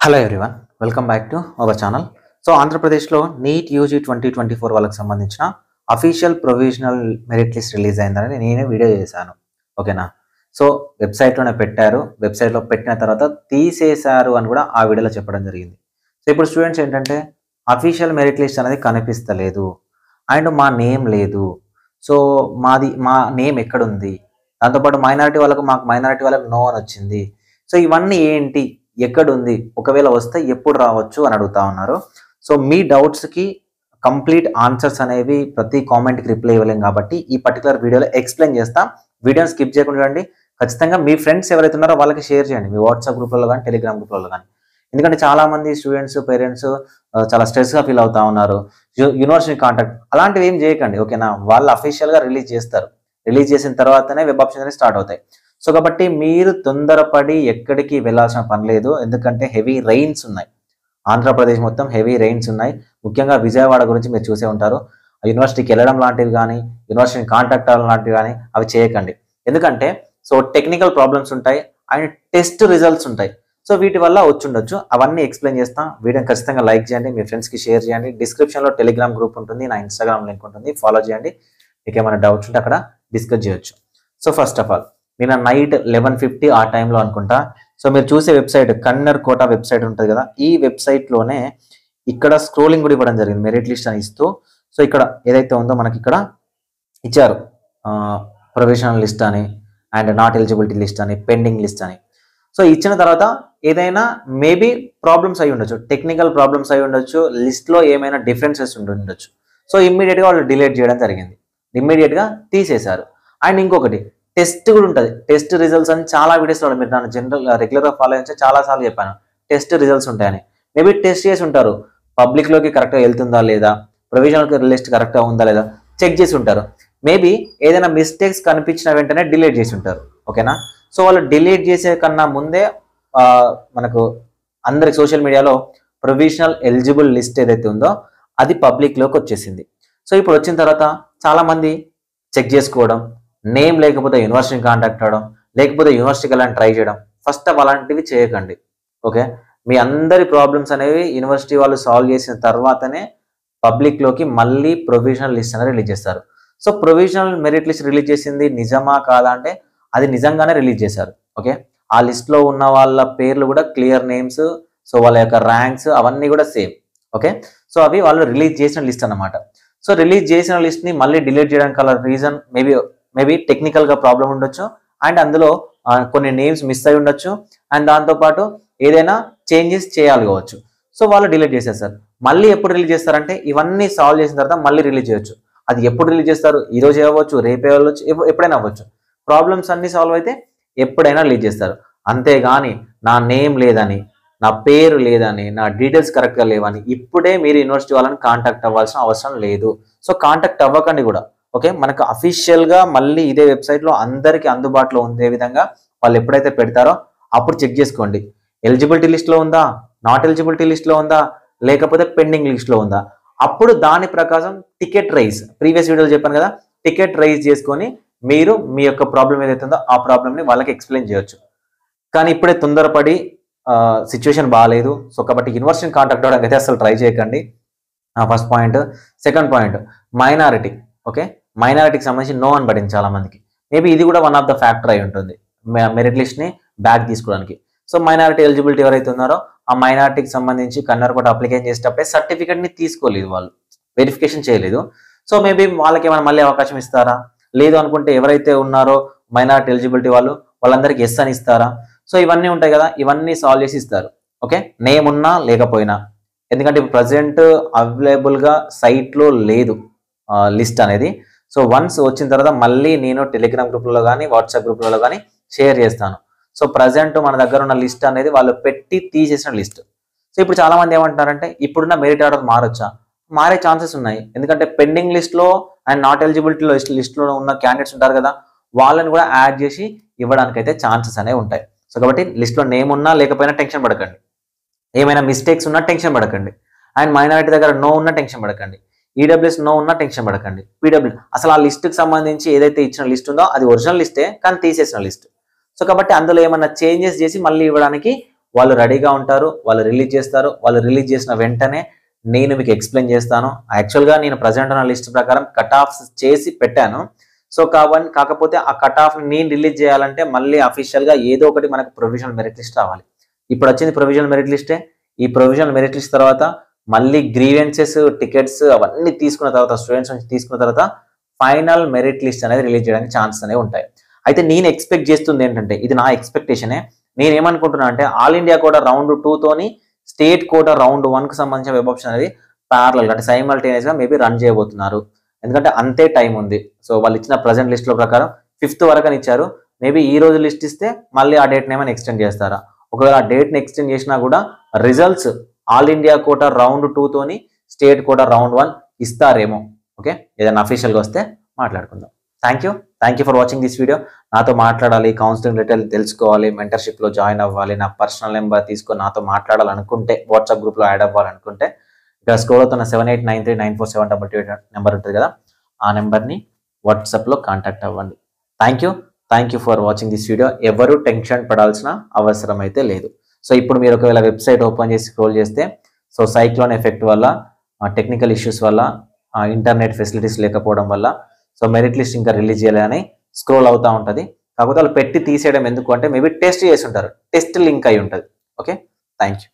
Hello everyone, welcome back to our channel. So ఆంధ్రప్రదేశ్లో NEET UG 2024 వాళ్ళకి సంబంధించిన official provisional merit list release అయిందని నేనే వీడియో చేశాను. ఓకేనా? సో వెబ్సైట్లోనే పెట్టారు, వెబ్సైట్లో పెట్టిన తర్వాత తీసేశారు అని కూడా ఆ వీడియోలో చెప్పడం జరిగింది. సో ఇప్పుడు స్టూడెంట్స్ ఏంటంటే అఫీషియల్ మెరిట్ లిస్ట్ అనేది కనిపిస్తలేదు అండ్ మా నేమ్ లేదు. సో మా నేమ్ ఎక్కడుంది, దాంతోపాటు మైనారిటీ వాళ్ళకు నో అని వచ్చింది. సో ఇవన్నీ ఏంటి, ఎక్కడుంది, ఒకవేళ వస్తే ఎప్పుడు రావచ్చు అని అడుగుతా ఉన్నారు. సో మీ డౌట్స్కి కంప్లీట్ ఆన్సర్స్ అనేవి ప్రతి కామెంట్కి రిప్లై ఇవ్వలేం కాబట్టి ఈ పర్టికులర్ వీడియోలో ఎక్స్ప్లెయిన్ చేస్తాం. వీడియోని స్కిప్ చేయకుండా చూడండి. ఖచ్చితంగా మీ ఫ్రెండ్స్ ఎవరైతే ఉన్నారో వాళ్ళకి షేర్ చేయండి, మీ వాట్సాప్ గ్రూప్లలో కానీ టెలిగ్రామ్ గ్రూప్లలో కానీ. ఎందుకంటే చాలామంది స్టూడెంట్స్ పేరెంట్స్ చాలా స్ట్రెస్గా ఫీల్ అవుతా ఉన్నారు. యూనివర్సిటీ కాంటాక్ట్ అలాంటివి ఏం చేయకండి, ఓకేనా? వాళ్ళు అఫీషియల్గా రిలీజ్ చేస్తారు, రిలీజ్ చేసిన తర్వాతనే వెబ్ ఆప్షన్స్ అనేవి స్టార్ట్ అవుతాయి. సో కాబట్టి మీరు తొందరపడి ఎక్కడికి వెళ్ళాల్సిన పని లేదు. ఎందుకంటే హెవీ రెయిన్స్ ఉన్నాయి, ఆంధ్రప్రదేశ్ మొత్తం హెవీ రెయిన్స్ ఉన్నాయి. ముఖ్యంగా విజయవాడ గురించి మీరు చూసే ఉంటారు. యూనివర్సిటీకి వెళ్ళడం లాంటివి కానీ, యూనివర్సిటీని కాంటాక్ట్ అవ్వడం లాంటివి కానీ అవి చేయకండి. ఎందుకంటే సో టెక్నికల్ ప్రాబ్లమ్స్ ఉంటాయి అండ్ టెస్ట్ రిజల్ట్స్ ఉంటాయి. సో వీటి వల్ల వచ్చుండొచ్చు. అవన్నీ ఎక్స్ప్లెయిన్ చేస్తాం. వీడియోని ఖచ్చితంగా లైక్ చేయండి, మీ ఫ్రెండ్స్కి షేర్ చేయండి. డిస్క్రిప్షన్లో టెలిగ్రామ్ గ్రూప్ ఉంటుంది, నా ఇన్స్టాగ్రామ్ లింక్ ఉంటుంది, ఫాలో చేయండి. మీకు ఏమైనా డౌట్స్ ఉంటే అక్కడ డిస్కస్ చేయొచ్చు. సో ఫస్ట్ ఆఫ్ ఆల్ నిన్న నైట్ 11:50 ఆ టైంలో అనుకుంటా. సో మీరు చూసే వెబ్సైట్ కన్నర్ కోట వెబ్సైట్ ఉంటుంది కదా, ఈ వెబ్సైట్లోనే ఇక్కడ స్క్రోలింగ్ కూడా ఇవ్వడం జరిగింది, మెరిట్ లిస్ట్ అని ఇస్తూ. సో ఇక్కడ ఏదైతే ఉందో మనకి ఇక్కడ ఇచ్చారు ప్రొవిజనల్ లిస్ట్ అని అండ్ నాట్ ఎలిజిబిలిటీ లిస్ట్ అని, పెండింగ్ లిస్ట్ అని. సో ఇచ్చిన తర్వాత ఏదైనా మేబీ ప్రాబ్లమ్స్ అయి ఉండొచ్చు, టెక్నికల్ ప్రాబ్లమ్స్ అయి ఉండొచ్చు, లిస్ట్లో ఏమైనా డిఫరెన్సెస్ ఉండొచ్చు. సో ఇమ్మీడియట్గా వాళ్ళు డిలీట్ చేయడం జరిగింది, ఇమ్మీడియట్గా తీసేశారు. అండ్ ఇంకొకటి టెస్ట్ కూడా ఉంటుంది, టెస్ట్ రిజల్ట్స్ అని చాలా వీడియోస్లో మీరు నన్ను రెగ్యులర్గా ఫాలో చేస్తే చాలాసార్లు చెప్పాను టెస్ట్ రిజల్ట్స్ ఉంటాయని. మేబీ టెస్ట్ చేసి ఉంటారు, పబ్లిక్లోకి కరెక్ట్గా వెళ్తుందా లేదా, ప్రొవిజనల్ లిస్ట్ కరెక్ట్గా ఉందా లేదా చెక్ చేసి ఉంటారు. మేబీ ఏదైనా మిస్టేక్స్ కనిపించిన వెంటనే డిలీట్ చేసి ఉంటారు, ఓకేనా? సో వాళ్ళు డిలీట్ చేసే కన్నా ముందే మనకు అందరికి సోషల్ మీడియాలో ప్రొవిజనల్ ఎలిజిబుల్ లిస్ట్ ఏదైతే ఉందో అది పబ్లిక్లోకి వచ్చేసింది. సో ఇప్పుడు వచ్చిన తర్వాత చాలామంది చెక్ చేసుకోవడం, నేమ్ లేకపోతే యూనివర్సిటీని కాంటాక్ట్ అవ్వడం, లేకపోతే యూనివర్సిటీకి వెళ్ళని ట్రై చేయడం. ఫస్ట్ ఆఫ్ అలాంటివి చేయకండి, ఓకే? మీ అందరి ప్రాబ్లమ్స్ అనేవి యూనివర్సిటీ వాళ్ళు సాల్వ్ చేసిన తర్వాతనే పబ్లిక్లోకి మళ్ళీ ప్రొవిజనల్ లిస్ట్ అనేది రిలీజ్ చేస్తారు. So provisional merit list release చేసింది నిజమా కాదా అంటే అది నిజంగానే రిలీజ్ చేశారు, ఓకే? ఆ లిస్ట్లో ఉన్న వాళ్ళ పేర్లు కూడా క్లియర్ నేమ్స్, సో వాళ్ళ యొక్క ర్యాంక్స్ అవన్నీ కూడా సేమ్, ఓకే? సో అవి వాళ్ళు రిలీజ్ చేసిన లిస్ట్ అన్నమాట. సో రిలీజ్ చేసిన లిస్ట్ని మళ్ళీ డిలీట్ చేయడానికి గల రీజన్ మేబీ టెక్నికల్గా ప్రాబ్లం ఉండొచ్చు అండ్ అందులో కొన్ని నేమ్స్ మిస్ అయి ఉండొచ్చు అండ్ దాంతోపాటు ఏదైనా చేంజెస్ చేయాలి కావచ్చు. సో వాళ్ళు డిలీట్ చేసేస్తారు. మళ్ళీ ఎప్పుడు రిలీజ్ చేస్తారంటే ఇవన్నీ సాల్వ్ చేసిన తర్వాత మళ్ళీ రిలీజ్ చేయొచ్చు. అది ఎప్పుడు రిలీజ్ చేస్తారు, ఈ రోజు అవ్వచ్చు, రేపే అవ్వచ్చు, ఎప్పుడైనా అవ్వచ్చు. ప్రాబ్లమ్స్ అన్నీ సాల్వ్ అయితే ఎప్పుడైనా రిలీజ్ చేస్తారు. అంతేగాని నా నేమ్ లేదని, నా పేరు లేదని, నా డీటెయిల్స్ కరెక్ట్గా లేవని ఇప్పుడే మీరు యూనివర్సిటీ వాళ్ళని కాంటాక్ట్ అవ్వాల్సిన అవసరం లేదు. సో కాంటాక్ట్ అవ్వకండి కూడా, ఓకే? మనకు అఫీషియల్గా మళ్ళీ ఇదే వెబ్సైట్లో అందరికీ అందుబాటులో ఉండే విధంగా వాళ్ళు ఎప్పుడైతే పెడతారో అప్పుడు చెక్ చేసుకోండి. ఎలిజిబిలిటీ లిస్ట్లో ఉందా, నాట్ ఎలిజిబిలిటీ లిస్ట్లో ఉందా, లేకపోతే పెండింగ్ లిస్ట్లో ఉందా. అప్పుడు దాని ప్రకారం టికెట్ రైజ్, ప్రీవియస్ వీడియోలో చెప్పాను కదా, టికెట్ రైజ్ చేసుకొని మీరు మీ యొక్క ప్రాబ్లం ఏదైతే ఉందో ఆ ప్రాబ్లమ్ని వాళ్ళకి ఎక్స్ప్లెయిన్ చేయొచ్చు. కానీ ఇప్పుడే తొందరపడి సిచ్యువేషన్ బాగాలేదు, సో కాబట్టి యూనివర్సిటీని కాంటాక్ట్ అవ్వడానికి అయితే అసలు ట్రై చేయకండి. First point. Second point, minority, okay? మైనారిటీకి సంబంధించి నో అని పడింది చాలామందికి. మేబీ ఇది కూడా వన్ ఆఫ్ ద ఫ్యాక్టర్ అయి ఉంటుంది మెరిట్ లిస్ట్ని బ్యాక్ తీసుకోవడానికి. సో మైనారిటీ ఎలిజిబిలిటీ ఎవరైతే ఉన్నారో ఆ మైనారిటీకి సంబంధించి కన్నర్ కోట అప్లికేషన్ చేసేటప్పుడే సర్టిఫికేట్ని తీసుకోలేదు, వాళ్ళు వెరిఫికేషన్ చేయలేదు. సో మేబీ వాళ్ళకి ఏమైనా మళ్ళీ అవకాశం ఇస్తారా, లేదు అనుకుంటే ఎవరైతే ఉన్నారో మైనారిటీ ఎలిజిబిలిటీ వాళ్ళందరికీ ఎస్ అని ఇస్తారా. సో ఇవన్నీ ఉంటాయి కదా, ఇవన్నీ సాల్వ్ చేసి ఇస్తారు, ఓకే? నేమ్ ఉన్నా లేకపోయినా. ఎందుకంటే ఇప్పుడు ప్రజెంట్ అవైలబుల్గా సైట్లో లేదు లిస్ట్ అనేది. సో వన్స్ వచ్చిన తర్వాత మళ్ళీ నేను టెలిగ్రామ్ గ్రూప్లో కానీ వాట్సాప్ గ్రూప్లలో కానీ షేర్ చేస్తాను. సో ప్రజెంట్ మన దగ్గర ఉన్న లిస్ట్ అనేది వాళ్ళు పెట్టి తీసేసిన లిస్ట్. సో ఇప్పుడు చాలామంది ఏమంటున్నారంటే ఇప్పుడున్న మెరిట్ ఆర్డర్ మారొచ్చా? మారే ఛాన్సెస్ ఉన్నాయి. ఎందుకంటే పెండింగ్ లిస్ట్లో అండ్ నాట్ ఎలిజిబిలిటీ లిస్ట్లో ఉన్న క్యాండిడేట్స్ ఉంటారు కదా, వాళ్ళని కూడా యాడ్ చేసి ఇవ్వడానికి అయితే ఛాన్సెస్ అనేవి ఉంటాయి. సో కాబట్టి లిస్ట్లో నేమ్ ఉన్నా లేకపోయినా టెన్షన్ పడకండి, ఏమైనా మిస్టేక్స్ ఉన్నా టెన్షన్ పడకండి, అండ్ మైనారిటీ దగ్గర నో ఉన్నా టెన్షన్ పడకండి, ఈడబ్ల్యూఎస్ నో ఉన్నా టెన్షన్ పడకండి, పీడబ్ల్యూ అసలు ఆ లిస్ట్కి సంబంధించి ఏదైతే ఇచ్చిన లిస్ట్ ఉందో అది ఒరిజినల్ లిస్టే కానీ తీసేసిన లిస్ట్. సో కాబట్టి అందులో ఏమన్నా చేంజెస్ చేసి మళ్ళీ ఇవ్వడానికి వాళ్ళు రెడీగా ఉంటారు, వాళ్ళు రిలీజ్ చేస్తారు. వాళ్ళు రిలీజ్ చేసిన వెంటనే నేను మీకు ఎక్స్ప్లెయిన్ చేస్తాను. యాక్చువల్గా నేను ప్రజెంట్ ఉన్న లిస్ట్ ప్రకారం కట్ ఆఫ్స్ చేసి పెట్టాను. సో కాకపోతే ఆ కట్ ఆఫ్ నేను రిలీజ్ చేయాలంటే మళ్ళీ అఫీషియల్గా ఏదో ఒకటి మనకు ప్రొవిజనల్ మెరిట్ లిస్ట్ రావాలి. ఇప్పుడు వచ్చింది ప్రొవిజనల్ మెరిట్ లిస్టే. ఈ ప్రొవిజనల్ మెరిట్ లిస్ట్ తర్వాత మళ్ళీ గ్రీవెన్సెస్, టికెట్స్ అవన్నీ తీసుకున్న తర్వాత, స్టూడెంట్స్ నుంచి తీసుకున్న తర్వాత ఫైనల్ మెరిట్ లిస్ట్ అనేది రిలీజ్ చేయడానికి ఛాన్సెస్ అనేవి ఉంటాయి. అయితే నేను ఎక్స్పెక్ట్ చేస్తుంది ఏంటంటే, ఇది నా ఎక్స్పెక్టేషనే, నేను ఏమనుకుంటున్నా అంటే ఆల్ ఇండియా కోటా రౌండ్ 2తోని స్టేట్ కోటా రౌండ్ 1కు సంబంధించిన వెబ్ ఆప్షన్ అనేది ప్యారలల్ అంటే సైమల్టేనియస్గా మేబీ రన్ చేయబోతున్నారు. ఎందుకంటే అంతే టైం ఉంది. సో వాళ్ళు ఇచ్చిన ప్రజెంట్ లిస్ట్లో ప్రకారం 5th వరకు అని ఇచ్చారు. మేబీ ఈ రోజు లిస్ట్ ఇస్తే మళ్ళీ ఆ డేట్ని ఏమైనా ఎక్స్టెండ్ చేస్తారా? ఒకవేళ ఆ డేట్ని ఎక్స్టెండ్ చేసినా కూడా results all India quota round 2తోని స్టేట్ కోటా రౌండ్ 1 ఇస్తారేమో. ఓకే, ఏదైనా అఫీషియల్గా వస్తే మాట్లాడుకుందాం. Thank you for watching this video. నాతో మాట్లాడాలి, కౌన్సిలింగ్ డీటెయిల్ తెలుసుకోవాలి, మెంటర్షిప్లో జాయిన్ అవ్వాలి, నా పర్సనల్ నెంబర్ తీసుకొని నాతో మాట్లాడాలనుకుంటే, వాట్సాప్ గ్రూప్లో యాడ్ అవ్వాలనుకుంటే ఇక్కడ స్క్రోల్ అవుతున్న 7893947228 నెంబర్ ఉంటుంది కదా, ఆ నెంబర్ని వాట్సాప్లో కాంటాక్ట్ అవ్వండి. Thank you for watching this video. ఎవరు టెన్షన్ పడాల్సిన అవసరం అయితే లేదు. సో ఇప్పుడు మీరు ఒకవేళ వెబ్సైట్ ఓపెన్ చేసి స్క్రోల్ చేస్తే, సో సైక్లోన్ ఎఫెక్ట్ వల్ల, టెక్నికల్ ఇష్యూస్ వల్ల, ఇంటర్నెట్ ఫెసిలిటీస్ లేకపోవడం వల్ల సో మెరిట్ లిస్ట్ ఇంకా రిలీజ్ చేయాలని స్క్రోల్ అవుతూ ఉంటుంది. కాకపోతే వాళ్ళు పెట్టి తీసేయడం ఎందుకు అంటే మేబీ టెస్ట్ చేసి ఉంటారు, టెస్ట్ లింక్ అయి ఉంటుంది. Okay, thank you.